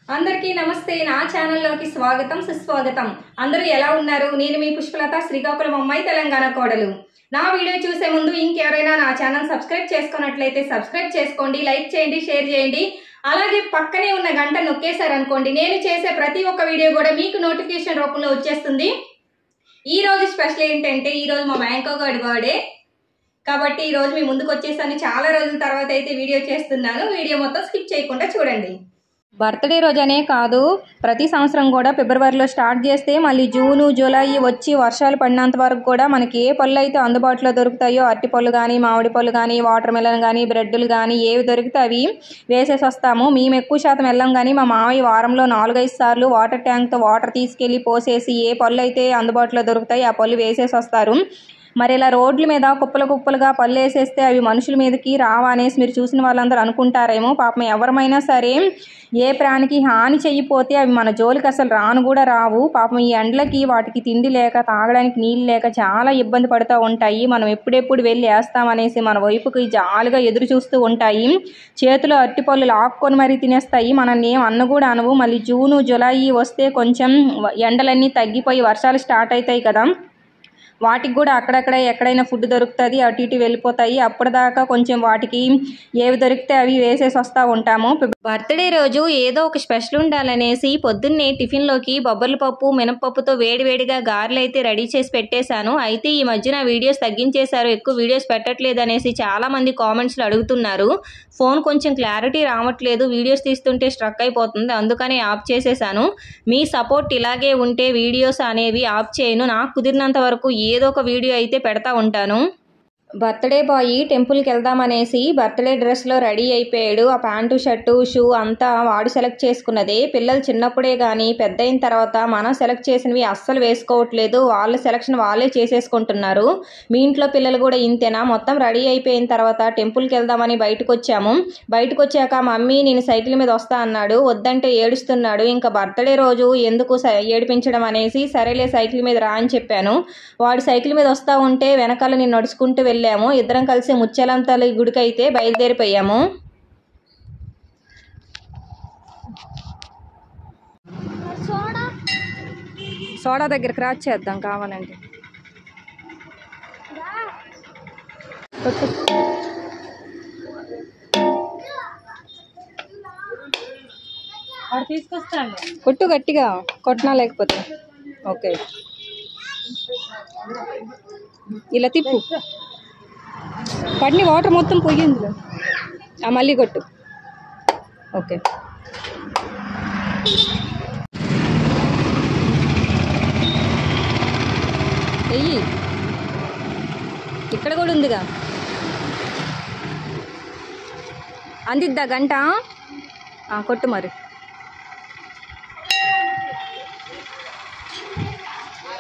అందరికీ నమస్తే. నా ఛానల్లోకి స్వాగతం సుస్వాగతం. అందరూ ఎలా ఉన్నారు? నేను మీ పుష్పలత, శ్రీకాకుళం అమ్మాయి, తెలంగాణ కోడలు. నా వీడియో చూసే ముందు ఇంకెవరైనా నా ఛానల్ సబ్స్క్రైబ్ చేసుకున్నట్లయితే సబ్స్క్రైబ్ చేసుకోండి, లైక్ చేయండి, షేర్ చేయండి. అలాగే పక్కనే ఉన్న గంట నొక్కేశారనుకోండి, నేను చేసే ప్రతి ఒక్క వీడియో కూడా మీకు నోటిఫికేషన్ రూపంలో వచ్చేస్తుంది. ఈ రోజు స్పెషల్ ఏంటంటే, ఈరోజు మా మ్యాంకో గాడి బర్త్డే కాబట్టి ఈరోజు మీ ముందుకు వచ్చేసాను. చాలా రోజుల తర్వాత అయితే వీడియో చేస్తున్నాను. వీడియో మొత్తం స్కిప్ చేయకుండా చూడండి. బర్త్డే రోజనే కాదు, ప్రతి సంవత్సరం కూడా ఫిబ్రవరిలో స్టార్ట్ చేస్తే మళ్ళీ జూను జూలై వచ్చి వర్షాలు పడినంత వరకు కూడా మనకి ఏ పళ్ళు అయితే అందుబాటులో దొరుకుతాయో, అరటి పళ్ళు కానీ, మామిడి పళ్ళు కానీ, వాటర్ మెలన్ కానీ, బ్రెడ్లు కానీ ఏవి దొరికితే అవి వేసేసి వస్తాము. మేము ఎక్కువ శాతం వెళ్ళాం కానీ మా మామయ్య వారంలో 4-5 సార్లు వాటర్ ట్యాంక్తో వాటర్ తీసుకెళ్ళి పోసేసి ఏ పళ్ళు అయితే అందుబాటులో దొరుకుతాయి ఆ పళ్ళు వేసేసి వస్తారు. మరి ఇలా రోడ్ల మీద కుప్పలు కుప్పలుగా పళ్ళు వేసేస్తే అవి మనుషుల మీదకి రావా అనేసి మీరు చూసిన వాళ్ళందరూ అనుకుంటారేమో. పాపం ఎవరమైనా సరే ఏ ప్రాణికి హాని చెయ్యిపోతే అవి మన జోలికి అసలు రాను కూడా రావు. పాపం ఈ ఎండలకి వాటికి తిండి లేక, తాగడానికి నీళ్ళు లేక చాలా ఇబ్బంది పడుతూ ఉంటాయి. మనం ఎప్పుడెప్పుడు వెళ్ళి వేస్తామనేసి మన వైపుకి జాలిగా ఎదురు చూస్తూ ఉంటాయి. చేతిలో అరటిపళ్ళు లాక్కొని మరీ తినేస్తాయి. మనల్ని ఏం అన్న కూడా అనవు. మళ్ళీ జూను జూలై వస్తే కొంచెం ఎండలన్నీ తగ్గిపోయి వర్షాలు స్టార్ట్ అవుతాయి కదా, వాటికి కూడా అక్కడక్కడ ఎక్కడైనా ఫుడ్ దొరుకుతుంది, అటు ఇటు వెళ్ళిపోతాయి. అప్పటిదాకా కొంచెం వాటికి ఏవి దొరికితే అవి వేసేసి వస్తూ ఉంటాము. బర్త్డే రోజు ఏదో ఒక స్పెషల్ ఉండాలనేసి పొద్దున్నే టిఫిన్లోకి బొబ్బర్ల పప్పు, మినపప్పుతో వేడివేడిగా గారెలు అయితే రెడీ చేసి పెట్టేశాను. అయితే ఈ మధ్యన వీడియోస్ తగ్గించేశారు, ఎక్కువ వీడియోస్ పెట్టట్లేదు అనేసి చాలామంది కామెంట్స్లో అడుగుతున్నారు. ఫోన్ కొంచెం క్లారిటీ రావట్లేదు, వీడియోస్ తీస్తుంటే స్ట్రక్ అయిపోతుంది, అందుకని ఆఫ్ చేసేసాను. మీ సపోర్ట్ ఇలాగే ఉంటే వీడియోస్ అనేవి ఆఫ్ చేయను. నాకు కుదిరినంత వరకు ఏదో ఒక వీడియో అయితే పెడతా ఉంటాను. బర్త్డే బాయ్ టెంపుల్కి వెళ్దామనేసి బర్త్డే డ్రెస్లో రెడీ అయిపోయాడు. ఆ ప్యాంటు, షర్టు, షూ అంతా వాడు సెలెక్ట్ చేసుకున్నదే. పిల్లలు చిన్నప్పుడే కానీ పెద్ద అయిన తర్వాత మనం సెలెక్ట్ చేసినవి అస్సలు వేసుకోవట్లేదు, వాళ్ళ సెలెక్షన్ వాళ్ళే చేసేసుకుంటున్నారు. మీ ఇంట్లో పిల్లలు కూడా ఇంతేనా? మొత్తం రెడీ అయిపోయిన తర్వాత టెంపుల్కి వెళ్దామని బయటకు వచ్చాము. బయటకు వచ్చాక మమ్మీ నేను సైకిల్ మీద వస్తా అన్నాడు, వద్దంటే ఏడుస్తున్నాడు. ఇంకా బర్త్డే రోజు ఎందుకు ఏడిపించడం అనేసి సరేలే సైకిల్ మీద రా అని చెప్పాను. వాడు సైకిల్ మీద వస్తూ ఉంటే వెనకాల నేను నడుచుకుంటూ వెళ్ళాము. ఇద్దరం కలిసి ముత్యాలం తల్లి గుడికి అయితే బయలుదేరిపోయాము. సోడా దగ్గర క్రాచ్ చేద్దాం కావాలంటే. తీసుకొస్తాను, కొట్టు గట్టిగా, కొట్టినా లేకపోతే ఓకే. ఇలా తిప్పు, పడిన వాటర్ మొత్తం పోయింది, మళ్ళీ కొట్టు. ఓకే, వెయ్యి. ఇక్కడ కూడా ఉందిగా, అందిద్దా గంట? కొట్టు మరి.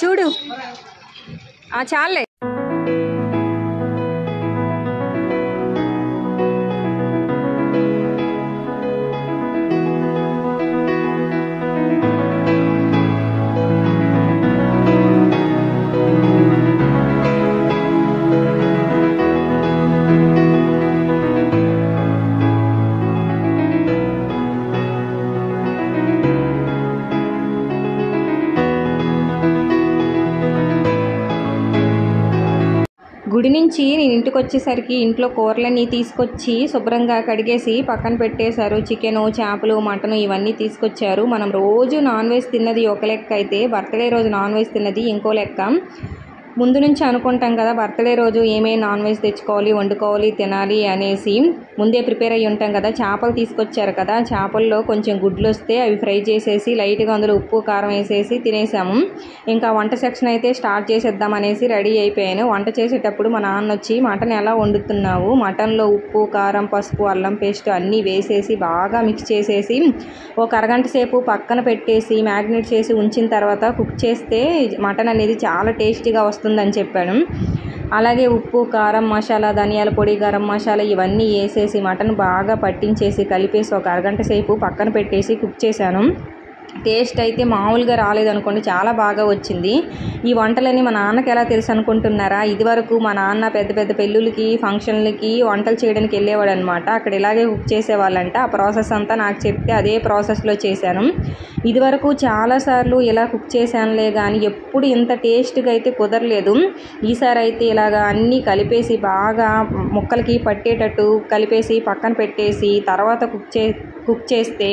చూడు, చాలే. గుడి నుంచి నేను ఇంటికి వచ్చేసరికి ఇంట్లో కూరలన్నీ తీసుకొచ్చి శుభ్రంగా కడిగేసి పక్కన పెట్టేశారు. చికెను, చేపలు, మటను ఇవన్నీ తీసుకొచ్చారు. మనం రోజు నాన్ వెజ్ తిన్నది ఒక లెక్క అయితే బర్త్డే రోజు నాన్ వెజ్ తిన్నది ఇంకో లెక్క. ముందు నుంచి అనుకుంటాం కదా బర్త్డే రోజు ఏమేమి నాన్ వెజ్ తెచ్చుకోవాలి, వండుకోవాలి, తినాలి అనేసి ముందే ప్రిపేర్ అయ్యి ఉంటాం కదా. చేపలు తీసుకొచ్చారు కదా, చేపల్లో కొంచెం గుడ్లు వస్తే అవి ఫ్రై చేసేసి లైట్గా అందులో ఉప్పు కారం వేసేసి తినేసాము. ఇంకా వంట సెక్షన్ అయితే స్టార్ట్ చేసేద్దాం అనేసి రెడీ అయిపోయాను. వంట చేసేటప్పుడు మా నాన్న వచ్చి మటన్ ఎలా వండుతున్నావు, మటన్లో ఉప్పు, కారం, పసుపు, అల్లం పేస్ట్ అన్నీ వేసేసి బాగా మిక్స్ చేసేసి ఒక అరగంట సేపు పక్కన పెట్టేసి మ్యాగ్నేట్ చేసి ఉంచిన తర్వాత కుక్ చేస్తే మటన్ అనేది చాలా టేస్టీగా వస్తుందని చెప్పాను. అలాగే ఉప్పు, కారం, మసాలా, ధనియాల పొడి, గరం మసాలా ఇవన్నీ వేసేసి మటన్ బాగా పట్టించేసి కలిపేసి ఒక అరగంట సేపు పక్కన పెట్టేసి కుక్ చేశాను. టేస్ట్ అయితే మామూలుగా రాలేదనుకోండి, చాలా బాగా వచ్చింది. ఈ వంటలని మా నాన్నకి ఎలా తెలుసు అనుకుంటున్నారా? ఇదివరకు మా నాన్న పెద్ద పెద్ద పెళ్ళిళ్ళకి, ఫంక్షన్లకి వంటలు చేయడానికి వెళ్ళేవాడు అనమాట. అక్కడ ఇలాగే కుక్ చేసేవాళ్ళంట. ఆ ప్రాసెస్ అంతా నాకు చెప్తే అదే ప్రాసెస్లో చేశాను. ఇదివరకు చాలాసార్లు ఇలా కుక్ చేశానులే కానీ ఎప్పుడు ఇంత టేస్ట్గా అయితే కుదరలేదు. ఈసారి అయితే ఇలాగా అన్నీ కలిపేసి బాగా ముక్కలకి పట్టేటట్టు కలిపేసి పక్కన పెట్టేసి తర్వాత కుక్ చేస్తే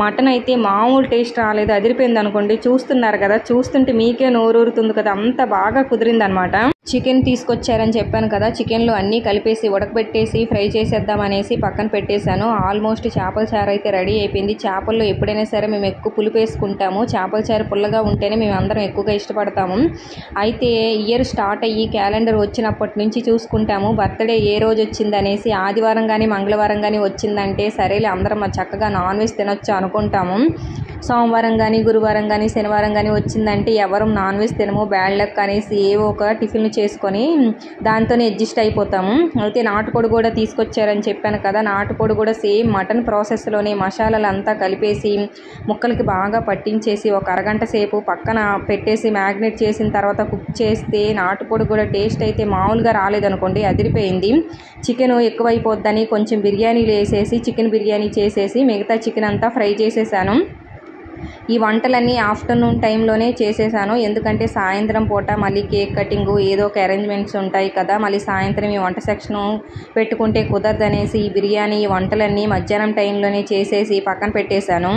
మటన్ అయితే మామూలు టేస్ట్ రాలేదు, అదిరిపోయింది అనుకోండి. చూస్తున్నారు కదా, చూస్తుంటే మీకే నోరూరుతుంది కదా, అంత బాగా కుదిరింది అనమాట. చికెన్ తీసుకొచ్చారని చెప్పాను కదా, చికెన్లో అన్నీ కలిపేసి ఉడకబెట్టేసి ఫ్రై చేసేద్దామనేసి పక్కన పెట్టేశాను. ఆల్మోస్ట్ చేపల చారు అయితే రెడీ అయిపోయింది. చేపల్లో ఎప్పుడైనా సరే మేము ఎక్కువ పులుపు వేసుకుంటాము. చేపల చారు పుల్లగా ఉంటేనే మేము అందరం ఎక్కువగా ఇష్టపడతాము. అయితే ఇయర్ స్టార్ట్ అయ్యి క్యాలెండర్ వచ్చినప్పటి నుంచి చూసుకుంటాము బర్త్డే ఏ రోజు వచ్చింది అనేసి. ఆదివారం కానీ మంగళవారం కానీ వచ్చిందంటే సరేలే అందరం చక్కగా నాన్ వెజ్ తినొచ్చు అనుకుంటాము. సోమవారం కానీ గురువారం కానీ శనివారం కానీ వచ్చిందంటే ఎవరు నాన్ వెజ్ తినము, బ్యాడ్ లక్ అనేసి ఏవో ఒక టిఫిన్లు చేసుకొని దాంతోనే అడ్జస్ట్ అయిపోతాము. అయితే నాటుకోడి కూడా తీసుకొచ్చారని చెప్పాను కదా, నాటుకోడి కూడా సేమ్ మటన్ ప్రాసెస్లోనే మసాలాలు అంతా కలిపేసి ముక్కలకి బాగా పట్టించేసి ఒక అరగంట సేపు పక్కన పెట్టేసి మ్యాగ్నేట్ చేసిన తర్వాత కుక్ చేస్తే నాటుకోడి కూడా టేస్ట్ అయితే మామూలుగా రాలేదనుకోండి, అదిరిపోయింది. చికెన్ ఎక్కువైపోద్దని కొంచెం బిర్యానీలు వేసేసి చికెన్ బిర్యానీ చేసేసి మిగతా చికెన్ అంతా ఫ్రై చేసేసాను. ఈ వంటలన్నీ ఆఫ్టర్నూన్ టైంలోనే చేసేసాను. ఎందుకంటే సాయంత్రం పూట మళ్ళీ కేక్ కటింగు ఏదో ఒక అరేంజ్మెంట్స్ ఉంటాయి కదా, మళ్ళీ సాయంత్రం ఈ వంట సెక్షను పెట్టుకుంటే కుదరదనేసి ఈ బిర్యానీ ఈ వంటలన్నీ మధ్యాహ్నం టైంలోనే చేసేసి పక్కన పెట్టేశాను.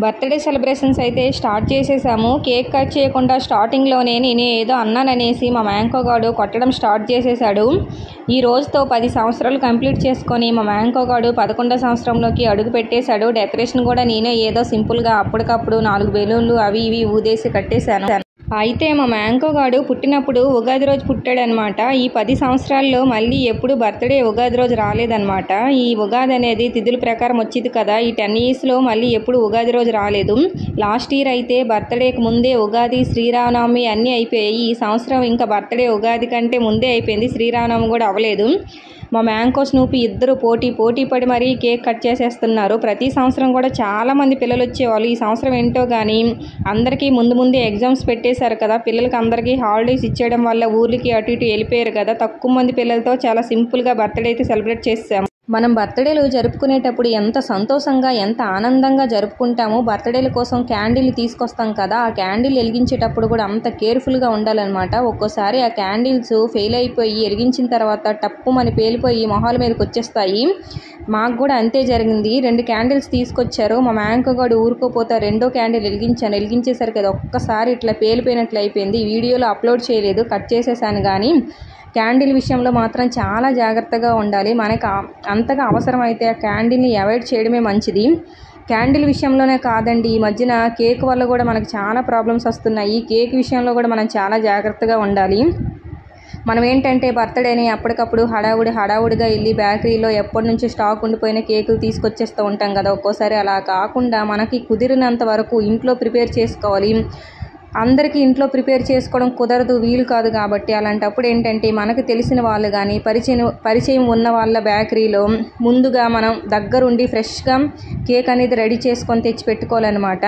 బర్త్డే సెలబ్రేషన్స్ అయితే స్టార్ట్ చేసేసాము. కేక్ కట్ చేయకుండా స్టార్టింగ్లోనే నేను ఏదో అన్నాననేసి మా మ్యాంకో గాడు కొట్టడం స్టార్ట్ చేసేసాడు. ఈ రోజుతో 10 సంవత్సరాలు కంప్లీట్ చేసుకొని మా మ్యాంకో గాడు 11వ సంవత్సరంలోకి అడుగు పెట్టేశాడు. డెకరేషన్ కూడా నేనే ఏదో సింపుల్గా అప్పటికప్పుడు 4 బెలూన్లు అవి ఇవి ఊదేసి కట్టేశాను. అయితే మా మ్యాంకో గాడు పుట్టినప్పుడు ఉగాది రోజు పుట్టాడనమాట. ఈ 10 సంవత్సరాల్లో మళ్ళీ ఎప్పుడు బర్త్డే ఉగాది రోజు రాలేదనమాట. ఈ ఉగాది అనేది తిథుల ప్రకారం వచ్చింది కదా, ఈ 10 ఇయర్స్లో మళ్ళీ ఎప్పుడు ఉగాది రోజు రాలేదు. లాస్ట్ ఇయర్ అయితే బర్త్డేకి ముందే ఉగాది శ్రీరామనవమి అన్నీ అయిపోయాయి. ఈ సంవత్సరం ఇంకా బర్త్డే ఉగాది కంటే ముందే అయిపోయింది, శ్రీరామనవమి కూడా అవ్వలేదు. మా మ్యాంకో స్నూపీ ఇద్దరు పోటీ పడి మరీ కేక్ కట్ చేసేస్తున్నారు. ప్రతి సంవత్సరం కూడా చాలామంది పిల్లలు వచ్చేవాళ్ళు. ఈ సంవత్సరం ఏంటో కానీ అందరికీ ముందే ఎగ్జామ్స్ పెట్టేశారు కదా, పిల్లలకి అందరికీ హాలిడేస్ ఇచ్చేయడం వల్ల ఊర్లకి అటు ఇటు వెళ్ళిపోయారు కదా, తక్కువ మంది పిల్లలతో చాలా సింపుల్గా బర్త్డే అయితే సెలబ్రేట్ చేసాము. మనం బర్త్డేలు జరుపుకునేటప్పుడు ఎంత సంతోషంగా ఎంత ఆనందంగా జరుపుకుంటామో బర్త్డేల కోసం క్యాండిల్ తీసుకొస్తాం కదా, ఆ క్యాండిల్ వెలిగించేటప్పుడు కూడా అంత కేర్ఫుల్గా ఉండాలన్నమాట. ఒక్కోసారి ఆ క్యాండిల్స్ ఫెయిల్ అయిపోయి వెలిగించిన తర్వాత టప్పుమని పేలిపోయి మొహాల మీదకి వచ్చేస్తాయి. మాకు కూడా అంతే జరిగింది. 2 క్యాండిల్స్ తీసుకొచ్చారు. మా మ్యాంకో గాడు ఊరుకోపోతే రెండో క్యాండిల్ వెలిగించేసరికి అది ఒక్కసారి ఇట్లా పేలిపోయినట్లు అయిపోయింది. వీడియోలో అప్లోడ్ చేయలేదు, కట్ చేసేసాను. కానీ క్యాండిల్ విషయంలో మాత్రం చాలా జాగ్రత్తగా ఉండాలి. మనకు అంతగా అవసరమైతే ఆ క్యాండిల్ని అవాయిడ్ చేయడమే మంచిది. క్యాండిల్ విషయంలోనే కాదండి, ఈ మధ్యన కేక్ వల్ల కూడా మనకు చాలా ప్రాబ్లమ్స్ వస్తున్నాయి. కేక్ విషయంలో కూడా మనం చాలా జాగ్రత్తగా ఉండాలి. మనం ఏంటంటే బర్త్డేని అప్పటికప్పుడు హడావుడిగా వెళ్ళి బేకరీలో ఎప్పటి నుంచి స్టాక్ ఉండిపోయిన కేకులు తీసుకొచ్చేస్తూ ఉంటాం కదా. ఒక్కోసారి అలా కాకుండా మనకి కుదిరినంత వరకు ఇంట్లో ప్రిపేర్ చేసుకోవాలి. అందరికీ ఇంట్లో ప్రిపేర్ చేసుకోవడం కుదరదు, వీలు కాదు. కాబట్టి అలాంటప్పుడు ఏంటంటే మనకు తెలిసిన వాళ్ళు కానీ పరిచయం ఉన్న వాళ్ళ బేకరీలో ముందుగా మనం దగ్గరుండి ఫ్రెష్గా కేక్ అనేది రెడీ చేసుకొని తెచ్చి పెట్టుకోవాలన్నమాట.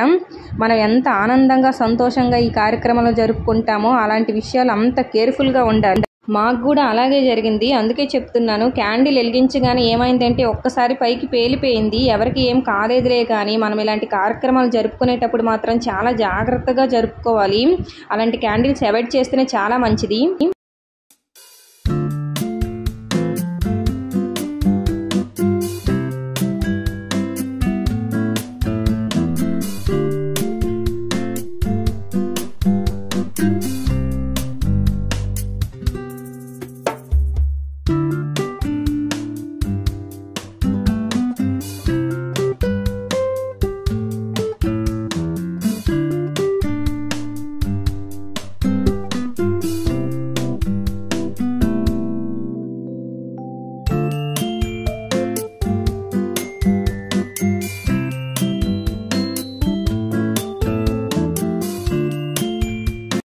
మనం ఎంత ఆనందంగా సంతోషంగా ఈ కార్యక్రమంలో జరుపుకుంటామో అలాంటి విషయాలు అంత కేర్ఫుల్గా ఉండాలి. మాకు కూడా అలాగే జరిగింది. అందుకే చెప్తున్నాను, క్యాండిల్ వెలిగించగానే ఏమైందంటే ఒక్కసారి పైకి పేలిపోయింది. ఎవరికి ఏం కాలేదులే, కానీ మనం ఇలాంటి కార్యక్రమాలు జరుపుకునేటప్పుడు మాత్రం చాలా జాగ్రత్తగా జరుపుకోవాలి. అలాంటి క్యాండిల్స్ అవాయిడ్ చేస్తేనే చాలా మంచిది.